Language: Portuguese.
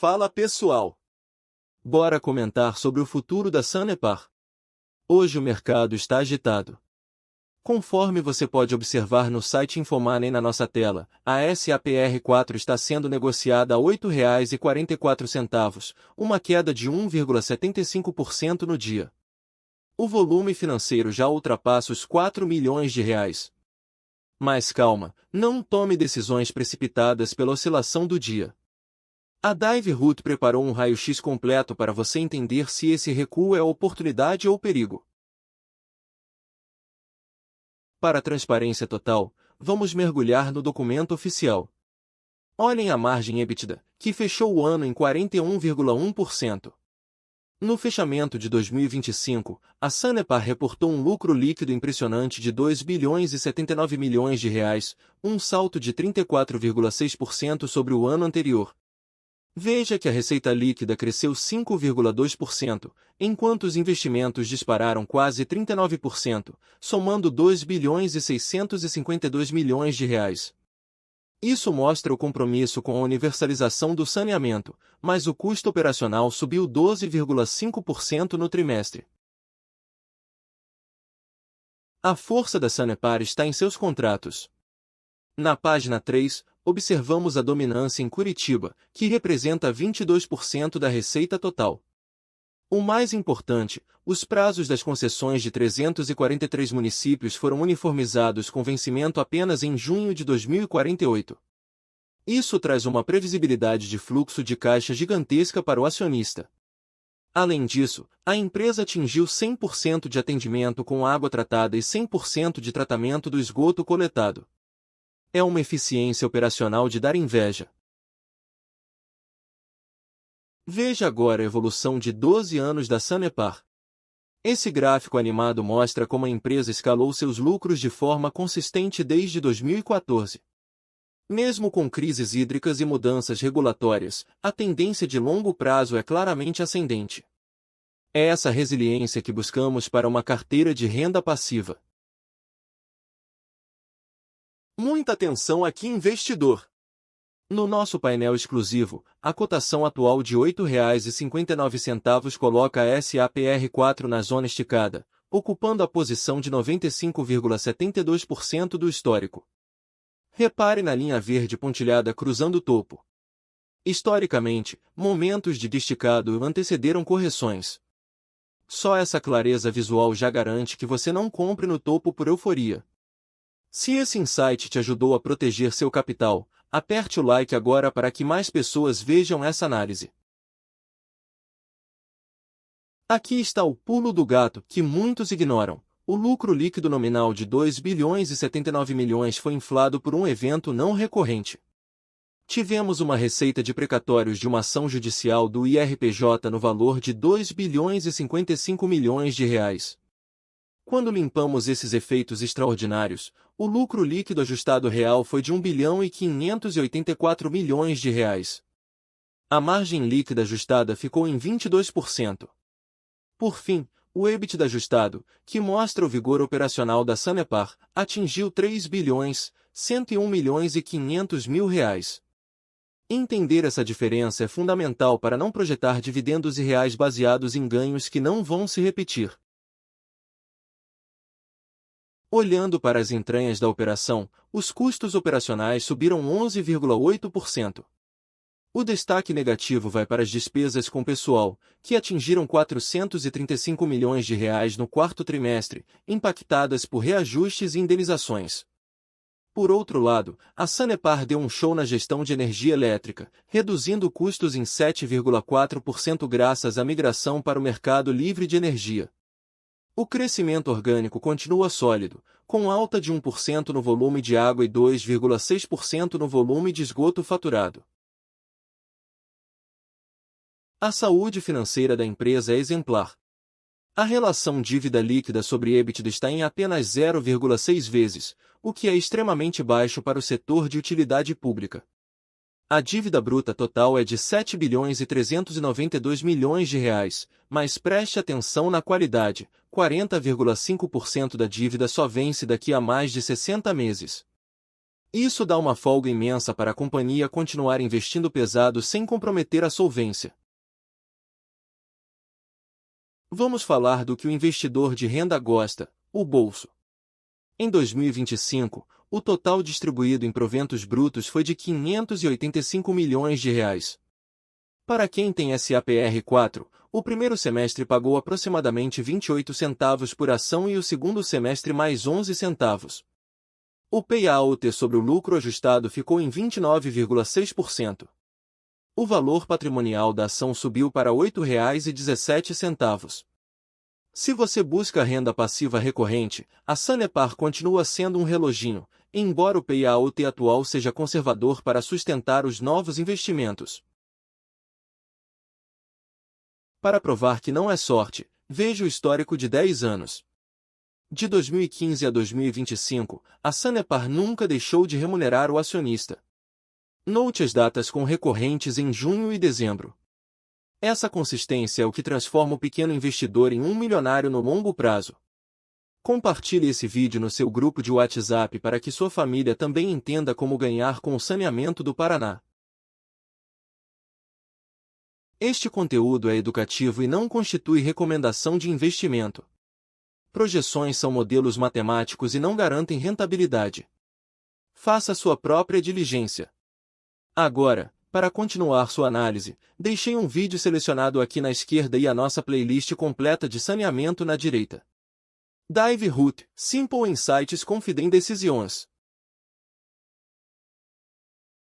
Fala pessoal! Bora comentar sobre o futuro da Sanepar. Hoje o mercado está agitado. Conforme você pode observar no site Infomoney na nossa tela, a SAPR4 está sendo negociada a R$ 8,44, uma queda de 1,75% no dia. O volume financeiro já ultrapassa os R$ 4 milhões. Mas calma, não tome decisões precipitadas pela oscilação do dia. A DiveRoot preparou um raio-x completo para você entender se esse recuo é oportunidade ou perigo. Para transparência total, vamos mergulhar no documento oficial. Olhem a margem EBITDA, que fechou o ano em 41,1%. No fechamento de 2025, a Sanepar reportou um lucro líquido impressionante de R$ 2,79 bilhões, um salto de 34,6% sobre o ano anterior. Veja que a receita líquida cresceu 5,2%, enquanto os investimentos dispararam quase 39%, somando R$ 2,652 bilhões. Isso mostra o compromisso com a universalização do saneamento, mas o custo operacional subiu 12,5% no trimestre. A força da Sanepar está em seus contratos. Na página 3, observamos a dominância em Curitiba, que representa 22% da receita total. O mais importante, os prazos das concessões de 343 municípios foram uniformizados com vencimento apenas em junho de 2048. Isso traz uma previsibilidade de fluxo de caixa gigantesca para o acionista. Além disso, a empresa atingiu 100% de atendimento com água tratada e 100% de tratamento do esgoto coletado. É uma eficiência operacional de dar inveja. Veja agora a evolução de 12 anos da Sanepar. Esse gráfico animado mostra como a empresa escalou seus lucros de forma consistente desde 2014. Mesmo com crises hídricas e mudanças regulatórias, a tendência de longo prazo é claramente ascendente. É essa resiliência que buscamos para uma carteira de renda passiva. Muita atenção aqui, investidor! No nosso painel exclusivo, a cotação atual de R$ 8,59 coloca a SAPR4 na zona esticada, ocupando a posição de 95,72% do histórico. Repare na linha verde pontilhada cruzando o topo. Historicamente, momentos de esticado antecederam correções. Só essa clareza visual já garante que você não compre no topo por euforia. Se esse insight te ajudou a proteger seu capital, aperte o like agora para que mais pessoas vejam essa análise. Aqui está o pulo do gato que muitos ignoram. O lucro líquido nominal de R$ 2,79 bilhões foi inflado por um evento não recorrente. Tivemos uma receita de precatórios de uma ação judicial do IRPJ no valor de R$ 2,55 bilhões. Quando limpamos esses efeitos extraordinários, o lucro líquido ajustado real foi de R$ 1,584 bilhões. A margem líquida ajustada ficou em 22%. Por fim, o EBITDA ajustado, que mostra o vigor operacional da Sanepar, atingiu R$ 3,101,500 mil. Entender essa diferença é fundamental para não projetar dividendos irreais baseados em ganhos que não vão se repetir. Olhando para as entranhas da operação, os custos operacionais subiram 11,8%. O destaque negativo vai para as despesas com pessoal, que atingiram R$ 435 milhões no quarto trimestre, impactadas por reajustes e indenizações. Por outro lado, a Sanepar deu um show na gestão de energia elétrica, reduzindo custos em 7,4% graças à migração para o mercado livre de energia. O crescimento orgânico continua sólido, com alta de 1% no volume de água e 2,6% no volume de esgoto faturado. A saúde financeira da empresa é exemplar. A relação dívida líquida sobre EBITDA está em apenas 0,6 vezes, o que é extremamente baixo para o setor de utilidade pública. A dívida bruta total é de R$ 7,392 bilhões, mas preste atenção na qualidade, 40,5% da dívida só vence daqui a mais de 60 meses. Isso dá uma folga imensa para a companhia continuar investindo pesado sem comprometer a solvência. Vamos falar do que o investidor de renda gosta, o bolso. Em 2025, o total distribuído em proventos brutos foi de 585 milhões de reais. Para quem tem SAPR4, o primeiro semestre pagou aproximadamente 28 centavos por ação e o segundo semestre mais 11 centavos. O payout sobre o lucro ajustado ficou em 29,6%. O valor patrimonial da ação subiu para R$ 8,17. Se você busca renda passiva recorrente, a Sanepar continua sendo um reloginho, embora o payout atual seja conservador para sustentar os novos investimentos. Para provar que não é sorte, veja o histórico de 10 anos. De 2015 a 2025, a Sanepar nunca deixou de remunerar o acionista. Note as datas com recorrentes em junho e dezembro. Essa consistência é o que transforma o pequeno investidor em um milionário no longo prazo. Compartilhe esse vídeo no seu grupo de WhatsApp para que sua família também entenda como ganhar com o saneamento do Paraná. Este conteúdo é educativo e não constitui recomendação de investimento. Projeções são modelos matemáticos e não garantem rentabilidade. Faça sua própria diligência. Agora, para continuar sua análise, deixei um vídeo selecionado aqui na esquerda e a nossa playlist completa de saneamento na direita. Dive Root, Simple Insights Confident Decisions.